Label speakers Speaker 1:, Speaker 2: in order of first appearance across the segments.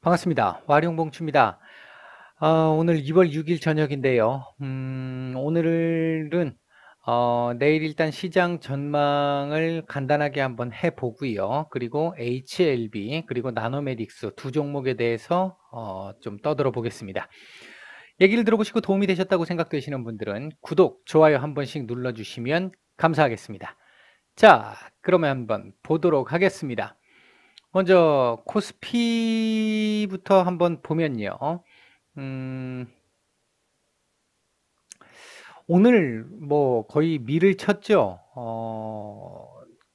Speaker 1: 반갑습니다. 와룡봉추입니다. 오늘 2월 6일 저녁인데요. 오늘은 내일 일단 시장 전망을 간단하게 한번 해보고요. 그리고 HLB 그리고 나노메딕스 두 종목에 대해서 좀 떠들어 보겠습니다. 얘기를 들어보시고 도움이 되셨다고 생각되시는 분들은 구독, 좋아요 한 번씩 눌러주시면 감사하겠습니다. 자, 그러면 한번 보도록 하겠습니다. 먼저 코스피부터 한번 보면요. 오늘 뭐 거의 밀을 쳤죠.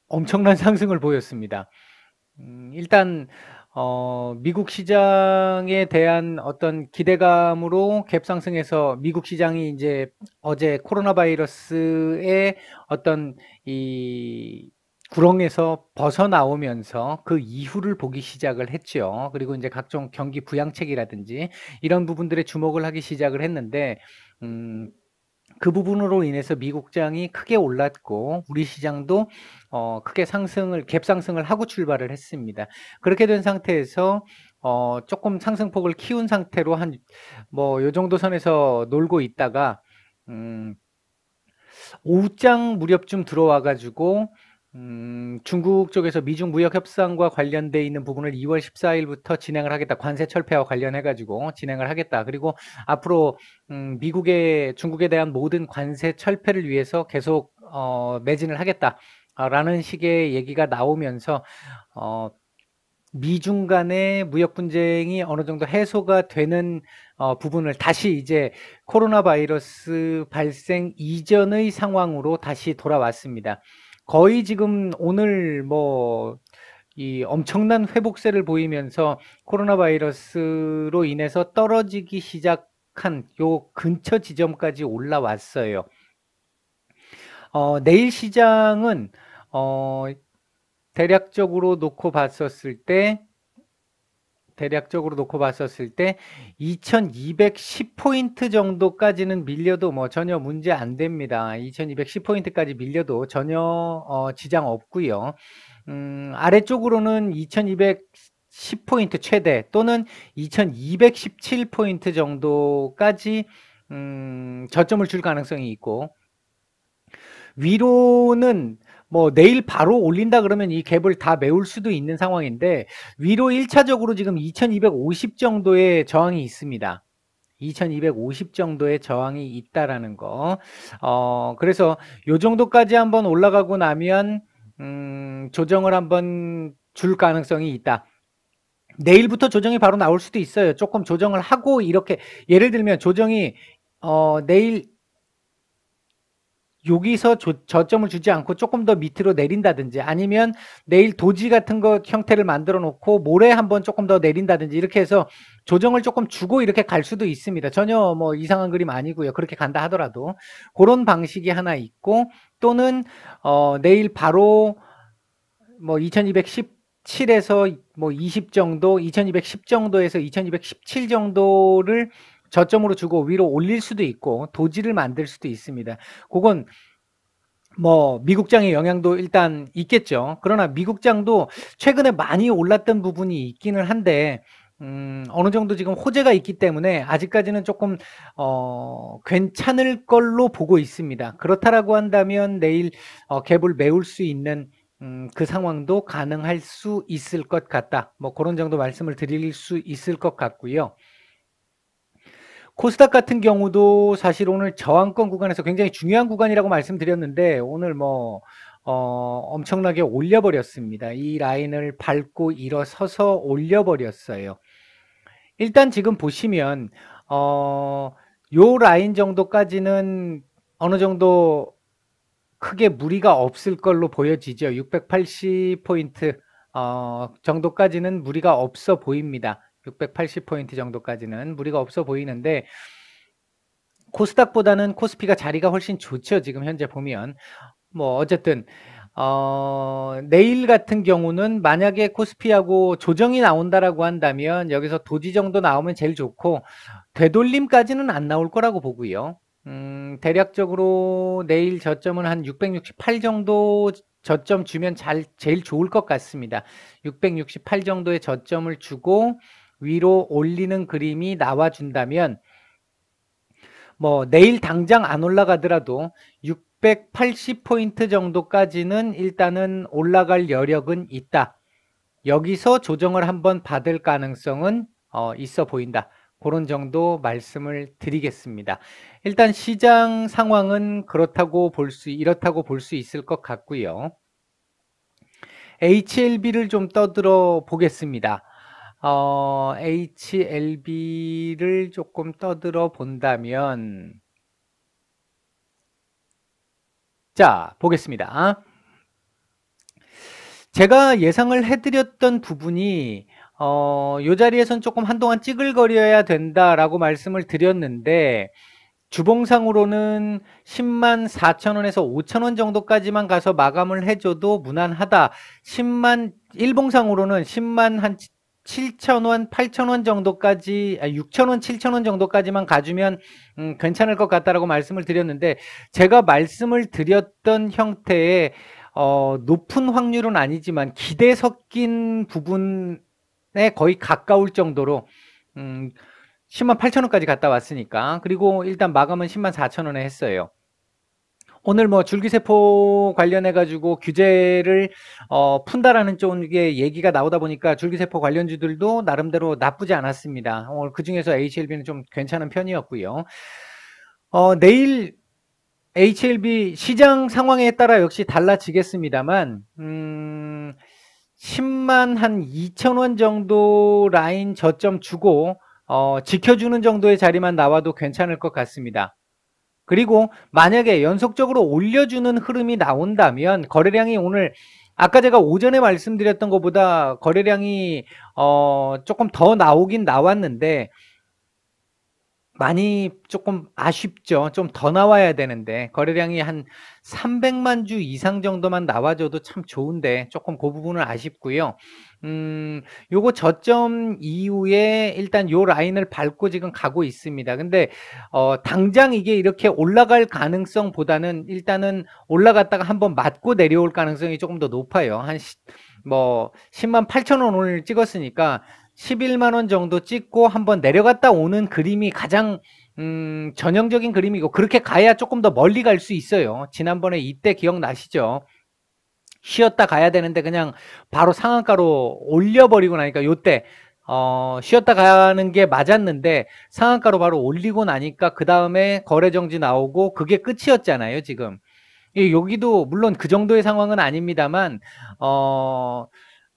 Speaker 1: 엄청난 상승을 보였습니다. 일단 미국 시장에 대한 어떤 기대감으로 갭상승해서 미국 시장이 이제 어제 코로나 바이러스의 어떤 이 구렁에서 벗어나오면서 그 이후를 보기 시작을 했죠. 그리고 이제 각종 경기 부양책이라든지 이런 부분들에 주목을 하기 시작을 했는데, 그 부분으로 인해서 미국장이 크게 올랐고 우리 시장도 크게 갭 상승을 하고 출발을 했습니다. 그렇게 된 상태에서 조금 상승폭을 키운 상태로 요 정도 선에서 놀고 있다가 오후장 무렵쯤 들어와 가지고 중국 쪽에서 미중 무역 협상과 관련돼 있는 부분을 2월 14일부터 진행을 하겠다. 관세 철폐와 관련해 가지고 진행을 하겠다. 그리고 앞으로 중국에 대한 모든 관세 철폐를 위해서 계속 매진을 하겠다라는 식의 얘기가 나오면서 미중 간의 무역 분쟁이 어느 정도 해소가 되는 부분을 다시 이제 코로나 바이러스 발생 이전의 상황으로 다시 돌아왔습니다. 거의 지금 오늘 이 엄청난 회복세를 보이면서 코로나 바이러스로 인해서 떨어지기 시작한 요 근처 지점까지 올라왔어요. 내일 시장은 대략적으로 놓고 봤었을 때 2210포인트 정도까지는 밀려도 전혀 문제 안 됩니다. 2210포인트까지 밀려도 전혀 지장 없고요. 아래쪽으로는 2210포인트 최대 또는 2217포인트 정도까지 저점을 줄 가능성이 있고, 위로는 내일 바로 올린다 그러면 이 갭을 다 메울 수도 있는 상황인데, 위로 1차적으로 지금 2250 정도의 저항이 있습니다. 2250 정도의 저항이 있다라는 거. 그래서 요 정도까지 한번 올라가고 나면 조정을 한번 줄 가능성이 있다. 내일부터 조정이 바로 나올 수도 있어요. 조금 조정을 하고, 이렇게 예를 들면 조정이 내일 여기서 저점을 주지 않고 조금 더 밑으로 내린다든지, 아니면 내일 도지 같은 거 형태를 만들어 놓고 모레 한번 조금 더 내린다든지, 이렇게 해서 조정을 조금 주고 이렇게 갈 수도 있습니다. 전혀 이상한 그림 아니고요. 그렇게 간다 하더라도 그런 방식이 하나 있고, 또는 내일 바로 2217에서 20 정도, 2210 정도에서 2217 정도를 저점으로 주고 위로 올릴 수도 있고 도지를 만들 수도 있습니다. 그건 미국장의 영향도 일단 있겠죠. 그러나 미국장도 최근에 많이 올랐던 부분이 있기는 한데, 어느 정도 지금 호재가 있기 때문에 아직까지는 조금 괜찮을 걸로 보고 있습니다. 그렇다라고 한다면 내일 갭을 메울 수 있는 그 상황도 가능할 수 있을 것 같다. 그런 정도 말씀을 드릴 수 있을 것 같고요. 코스닥 같은 경우도 사실 오늘 저항권 구간에서 굉장히 중요한 구간이라고 말씀드렸는데, 오늘 엄청나게 올려버렸습니다. 이 라인을 밟고 일어서서 올려버렸어요. 일단 지금 보시면 요 라인 정도까지는 어느 정도 크게 무리가 없을 걸로 보여지죠. 680포인트 정도까지는 무리가 없어 보입니다. 680포인트 정도까지는 무리가 없어 보이는데, 코스닥보다는 코스피가 자리가 훨씬 좋죠. 지금 현재 보면 어쨌든 내일 같은 경우는 만약에 코스피하고 조정이 나온다라고 한다면 여기서 도지 정도 나오면 제일 좋고, 되돌림까지는 안 나올 거라고 보고요. 대략적으로 내일 저점은 한 668 정도 저점 주면 제일 좋을 것 같습니다. 668 정도의 저점을 주고 위로 올리는 그림이 나와준다면 뭐 내일 당장 안 올라가더라도 680포인트 정도까지는 일단은 올라갈 여력은 있다. 여기서 조정을 한번 받을 가능성은 있어 보인다. 그런 정도 말씀을 드리겠습니다. 일단 시장 상황은 이렇다고 볼 수 있을 것 같고요. HLB를 좀 떠들어 보겠습니다. HLB를 조금 떠들어 본다면, 자, 보겠습니다. 제가 예상을 해드렸던 부분이 이 자리에선 조금 한동안 찌글거려야 된다라고 말씀을 드렸는데, 주봉상으로는 10만 4천원에서 5천원 정도까지만 가서 마감을 해줘도 무난하다. 일봉상으로는 10만 한 7천원, 8천원 정도까지, 6천원, 7천원 정도까지만 가주면 괜찮을 것 같다라고 말씀을 드렸는데, 제가 말씀을 드렸던 형태의 높은 확률은 아니지만 기대 섞인 부분에 거의 가까울 정도로 10만 8천원까지 갔다 왔으니까. 그리고 일단 마감은 10만 4천원에 했어요. 오늘 뭐 줄기세포 관련해 가지고 규제를 푼다라는 쪽의 얘기가 나오다 보니까 줄기세포 관련주들도 나름대로 나쁘지 않았습니다. 오늘 그중에서 HLB는 좀 괜찮은 편이었고요. 내일 HLB 시장 상황에 따라 역시 달라지겠습니다만 10만 한 2천원 정도 라인 저점 주고 지켜주는 정도의 자리만 나와도 괜찮을 것 같습니다. 그리고 만약에 연속적으로 올려주는 흐름이 나온다면 거래량이 오늘 아까 제가 오전에 말씀드렸던 것보다 거래량이 조금 더 나오긴 나왔는데 많이 조금 아쉽죠. 좀 더 나와야 되는데 거래량이 한 300만 주 이상 정도만 나와줘도 참 좋은데 조금 그 부분은 아쉽고요. 요거 저점 이후에 일단 요 라인을 밟고 지금 가고 있습니다. 근데 당장 이게 이렇게 올라갈 가능성보다는 일단은 올라갔다가 한번 맞고 내려올 가능성이 조금 더 높아요. 한 10만 8천원 오늘 찍었으니까 11만원 정도 찍고 한번 내려갔다 오는 그림이 가장 전형적인 그림이고, 그렇게 가야 조금 더 멀리 갈 수 있어요. 지난번에 이때 기억나시죠? 쉬었다 가야 되는데 그냥 바로 상한가로 올려버리고 나니까 요때 쉬었다 가는 게 맞았는데 상한가로 바로 올리고 나니까 그 다음에 거래정지 나오고 그게 끝이었잖아요. 지금 여기도 물론 그 정도의 상황은 아닙니다만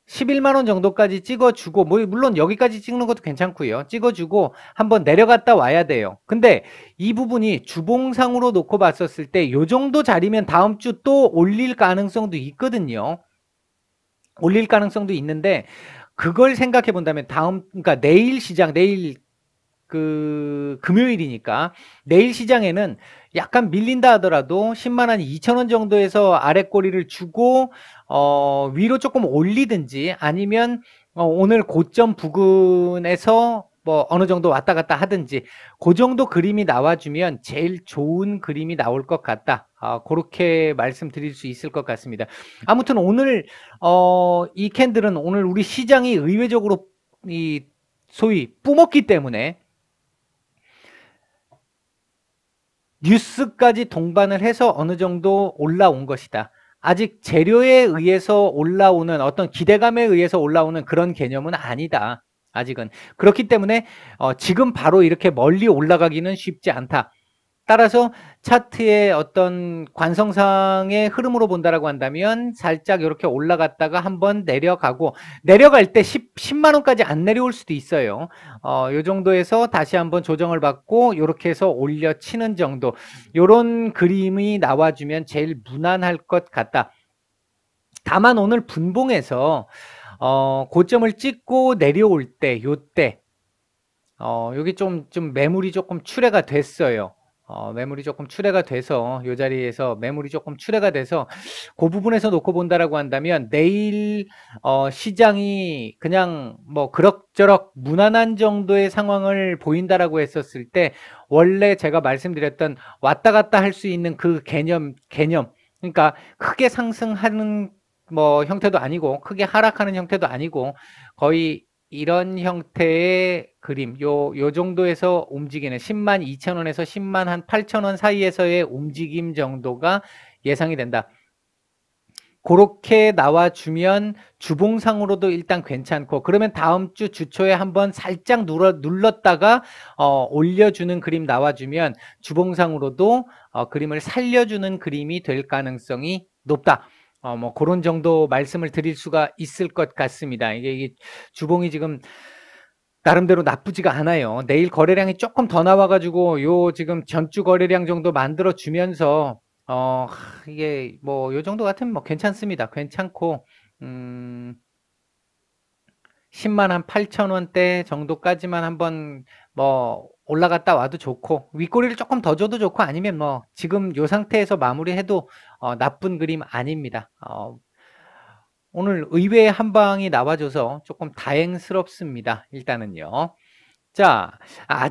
Speaker 1: 11만원 정도까지 찍어주고, 물론 여기까지 찍는 것도 괜찮고요. 찍어주고 한번 내려갔다 와야 돼요. 근데 이 부분이 주봉상으로 놓고 봤었을 때 이 정도 자리면 다음 주 또 올릴 가능성도 있거든요. 올릴 가능성도 있는데 그걸 생각해 본다면 그러니까 내일 시장, 내일 금요일이니까 내일 시장에는 약간 밀린다 하더라도 10만 한 2천원 정도에서 아래 꼬리를 주고 위로 조금 올리든지 아니면 오늘 고점 부근에서 뭐 어느 정도 왔다 갔다 하든지 그 정도 그림이 나와주면 제일 좋은 그림이 나올 것 같다. 그렇게 말씀드릴 수 있을 것 같습니다. 아무튼 오늘 이 캔들은 오늘 우리 시장이 의외적으로 이 소위 뿜었기 때문에 뉴스까지 동반을 해서 어느 정도 올라온 것이다. 아직 재료에 의해서 올라오는 어떤 기대감에 의해서 올라오는 그런 개념은 아니다. 아직은. 그렇기 때문에 지금 바로 이렇게 멀리 올라가기는 쉽지 않다. 따라서 차트의 어떤 관성상의 흐름으로 본다라고 한다면 살짝 이렇게 올라갔다가 한번 내려가고, 내려갈 때 10만 원까지 안 내려올 수도 있어요. 요 정도에서 다시 한번 조정을 받고 이렇게 해서 올려치는 정도, 요런 그림이 나와주면 제일 무난할 것 같다. 다만 오늘 분봉에서 고점을 찍고 내려올 때 요때 여기 좀 매물이 조금 출회가 됐어요. 매물이 조금 출회가 돼서 이 자리에서 매물이 조금 출회가 돼서 그 부분에서 놓고 본다라고 한다면 내일 시장이 그냥 뭐 그럭저럭 무난한 정도의 상황을 보인다라고 했었을 때 원래 제가 말씀드렸던 왔다 갔다 할 수 있는 그 개념 그러니까 크게 상승하는 뭐 형태도 아니고 크게 하락하는 형태도 아니고 거의 이런 형태의 그림, 요 정도에서 움직이는 10만 2천 원에서 10만 한 8천 원 사이에서의 움직임 정도가 예상이 된다. 그렇게 나와주면 주봉상으로도 일단 괜찮고, 그러면 다음 주 주초에 한번 살짝 눌렀다가 올려주는 그림 나와주면 주봉상으로도 그림을 살려주는 그림이 될 가능성이 높다. 뭐 그런 정도 말씀을 드릴 수가 있을 것 같습니다. 이게 주봉이 지금 나름대로 나쁘지가 않아요. 내일 거래량이 조금 더 나와가지고 요 지금 전주 거래량 정도 만들어 주면서 이게 뭐 요 정도 같으면 뭐 괜찮습니다. 괜찮고 10만 한 8천 원대 정도까지만 한번 뭐 올라갔다 와도 좋고, 윗꼬리를 조금 더 줘도 좋고, 아니면 뭐 지금 요 상태에서 마무리해도 나쁜 그림 아닙니다. 오늘 의외의 한 방이 나와줘서 조금 다행스럽습니다. 일단은요. 자,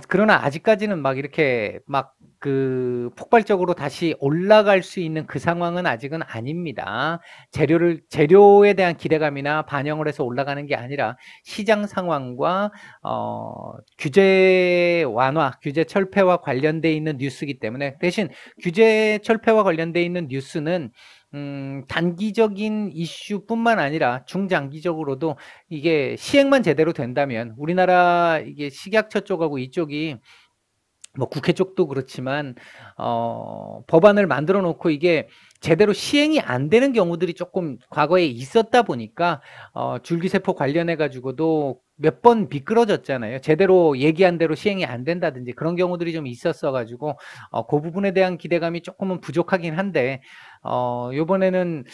Speaker 1: 그러나 아직까지는 막 이렇게 막 그 폭발적으로 다시 올라갈 수 있는 그 상황은 아직은 아닙니다. 재료에 대한 기대감이나 반영을 해서 올라가는 게 아니라 시장 상황과 규제 완화, 규제 철폐와 관련돼 있는 뉴스이기 때문에, 대신 규제 철폐와 관련돼 있는 뉴스는 단기적인 이슈뿐만 아니라 중장기적으로도 이게 시행만 제대로 된다면, 우리나라 이게 식약처 쪽하고 이쪽이 뭐 국회 쪽도 그렇지만 법안을 만들어 놓고 이게 제대로 시행이 안 되는 경우들이 조금 과거에 있었다 보니까 줄기세포 관련해 가지고도 몇 번 미끄러졌잖아요. 제대로 얘기한 대로 시행이 안 된다든지 그런 경우들이 좀 있었어 가지고 그 부분에 대한 기대감이 조금은 부족하긴 한데, 요번에는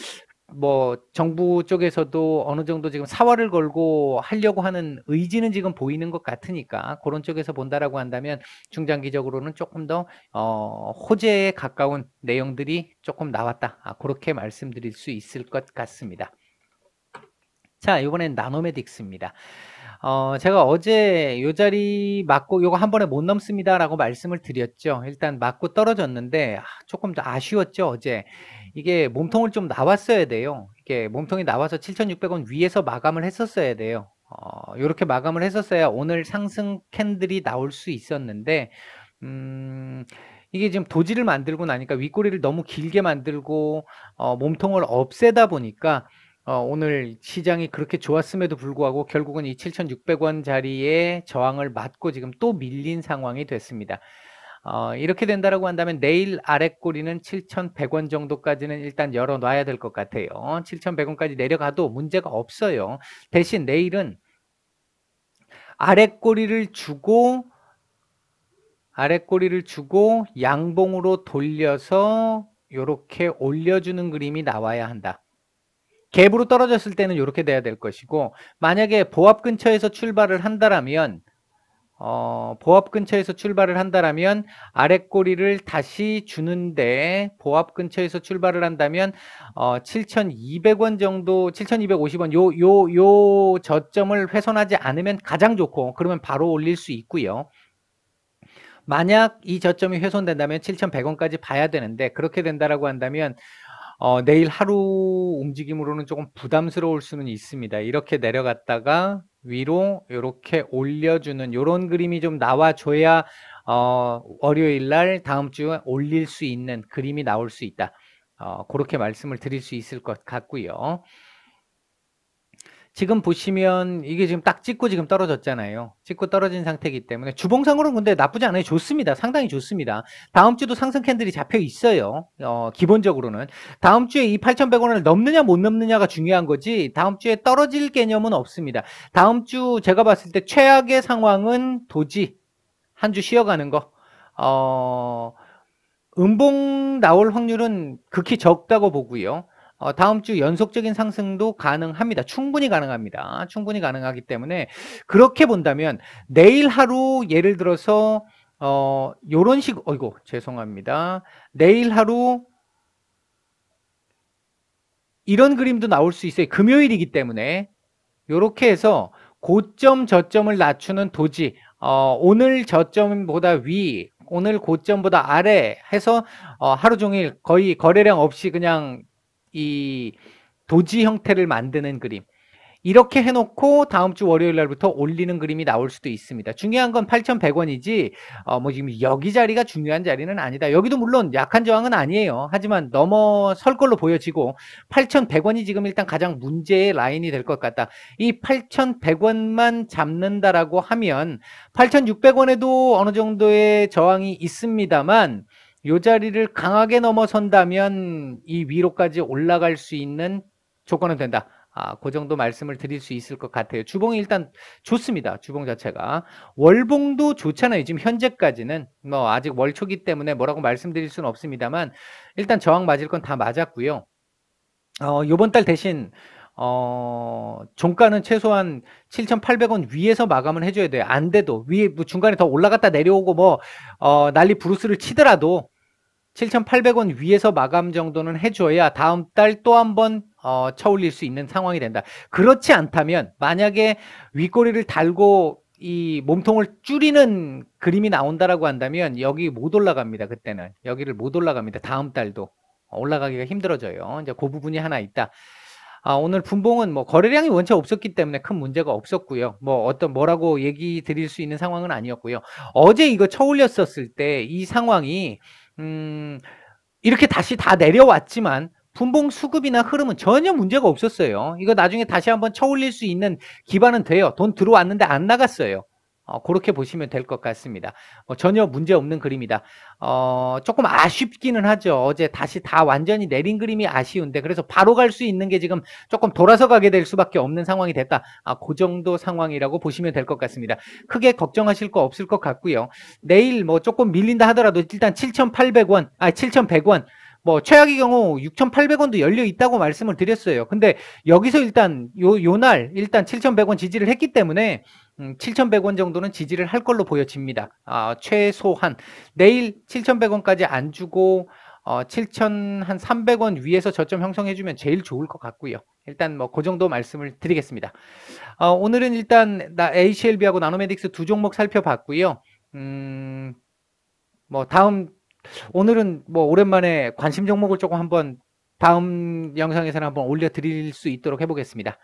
Speaker 1: 뭐 정부 쪽에서도 어느 정도 지금 사활을 걸고 하려고 하는 의지는 지금 보이는 것 같으니까, 그런 쪽에서 본다라고 한다면 중장기적으로는 조금 더 호재에 가까운 내용들이 조금 나왔다, 그렇게 말씀드릴 수 있을 것 같습니다. 자, 이번엔 나노메딕스입니다. 제가 어제 요 자리 맞고 요거 한 번에 못 넘습니다 라고 말씀을 드렸죠. 일단 맞고 떨어졌는데 조금 더 아쉬웠죠. 어제 이게 몸통을 좀 나왔어야 돼요. 이게 몸통이 나와서 7,600원 위에서 마감을 했었어야 돼요. 요렇게 마감을 했었어야 오늘 상승 캔들이 나올 수 있었는데, 이게 지금 도지를 만들고 나니까 윗꼬리를 너무 길게 만들고 몸통을 없애다 보니까 오늘 시장이 그렇게 좋았음에도 불구하고 결국은 이 7,600원 자리에 저항을 맞고 지금 또 밀린 상황이 됐습니다. 이렇게 된다라고 한다면 내일 아랫꼬리는 7,100원 정도까지는 일단 열어놔야 될 것 같아요. 7,100원까지 내려가도 문제가 없어요. 대신 내일은 아랫꼬리를 주고 양봉으로 돌려서 이렇게 올려주는 그림이 나와야 한다. 갭으로 떨어졌을 때는 이렇게 돼야 될 것이고, 만약에 보합 근처에서 출발을 한다라면 아랫꼬리를 다시 주는데, 보합 근처에서 출발을 한다면 7,200원 정도, 7,250원 요 저점을 훼손하지 않으면 가장 좋고, 그러면 바로 올릴 수 있고요. 만약 이 저점이 훼손된다면 7,100원까지 봐야 되는데, 그렇게 된다라고 한다면 내일 하루 움직임으로는 조금 부담스러울 수는 있습니다. 이렇게 내려갔다가 위로 이렇게 올려주는 이런 그림이 좀 나와줘야 월요일 날 다음 주에 올릴 수 있는 그림이 나올 수 있다. 그렇게 말씀을 드릴 수 있을 것 같고요. 지금 보시면 이게 지금 딱 찍고 지금 떨어졌잖아요. 찍고 떨어진 상태이기 때문에 주봉상으로는 근데 나쁘지 않아요. 좋습니다. 상당히 좋습니다. 다음 주도 상승 캔들이 잡혀 있어요. 기본적으로는 다음 주에 이 8,100원을 넘느냐 못 넘느냐가 중요한 거지, 다음 주에 떨어질 개념은 없습니다. 다음 주 제가 봤을 때 최악의 상황은 도지 한 주 쉬어가는 거. 음봉 나올 확률은 극히 적다고 보고요. 다음 주 연속적인 상승도 가능합니다. 충분히 가능합니다. 충분히 가능하기 때문에 그렇게 본다면 내일 하루 예를 들어서 요런 식, 죄송합니다. 내일 하루 이런 그림도 나올 수 있어요. 금요일이기 때문에 요렇게 해서 고점 저점을 낮추는 도지, 오늘 저점보다 위, 오늘 고점보다 아래 해서 하루 종일 거의 거래량 없이 그냥 이 도지 형태를 만드는 그림, 이렇게 해놓고 다음 주 월요일 날부터 올리는 그림이 나올 수도 있습니다. 중요한 건 8,100원이지 뭐 지금 여기 자리가 중요한 자리는 아니다. 여기도 물론 약한 저항은 아니에요. 하지만 넘어설 걸로 보여지고 8,100원이 지금 일단 가장 문제의 라인이 될 것 같다. 이 8,100원만 잡는다라고 하면 8,600원에도 어느 정도의 저항이 있습니다만 이 자리를 강하게 넘어선다면 이 위로까지 올라갈 수 있는 조건은 된다. 그 정도 말씀을 드릴 수 있을 것 같아요. 주봉이 일단 좋습니다. 주봉 자체가. 월봉도 좋잖아요. 지금 현재까지는 뭐 아직 월 초기 때문에 뭐라고 말씀드릴 수는 없습니다만 일단 저항 맞을 건 다 맞았고요. 요번 달 대신 종가는 최소한 7,800원 위에서 마감을 해줘야 돼요. 안 돼도 위에 뭐 중간에 더 올라갔다 내려오고 뭐 난리 부르스를 치더라도 7,800원 위에서 마감 정도는 해줘야 다음 달 또 한 번 쳐올릴 수 있는 상황이 된다. 그렇지 않다면 만약에 윗꼬리를 달고 이 몸통을 줄이는 그림이 나온다라고 한다면 여기 못 올라갑니다. 그때는 여기를 못 올라갑니다. 다음 달도 올라가기가 힘들어져요. 이제 그 부분이 하나 있다. 오늘 분봉은 뭐 거래량이 원체 없었기 때문에 큰 문제가 없었고요. 뭐 뭐라고 얘기 드릴 수 있는 상황은 아니었고요. 어제 이거 쳐올렸었을 때 이 상황이 이렇게 다시 다 내려왔지만 분봉 수급이나 흐름은 전혀 문제가 없었어요. 이거 나중에 다시 한번 쳐올릴 수 있는 기반은 돼요. 돈 들어왔는데 안 나갔어요. 그렇게 보시면 될 것 같습니다. 전혀 문제 없는 그림이다. 조금 아쉽기는 하죠. 어제 다시 다 완전히 내린 그림이 아쉬운데 그래서 바로 갈 수 있는 게 지금 조금 돌아서 가게 될 수밖에 없는 상황이 됐다. 그 정도 상황이라고 보시면 될 것 같습니다. 크게 걱정하실 거 없을 것 같고요. 내일 뭐 조금 밀린다 하더라도 일단 7,800원, 7,100원 뭐 최악의 경우 6,800원도 열려 있다고 말씀을 드렸어요. 근데 여기서 일단 요날 일단 7,100원 지지를 했기 때문에 7,100원 정도는 지지를 할 걸로 보여집니다. 최소한 내일 7,100원까지 안 주고 7,300원 위에서 저점 형성해주면 제일 좋을 것 같고요. 일단 뭐 그 정도 말씀을 드리겠습니다. 오늘은 일단 HLB하고 나노메딕스 두 종목 살펴봤고요. 뭐 다음 오늘은 뭐 오랜만에 관심 종목을 조금 한번 다음 영상에서는 한번 올려드릴 수 있도록 해보겠습니다.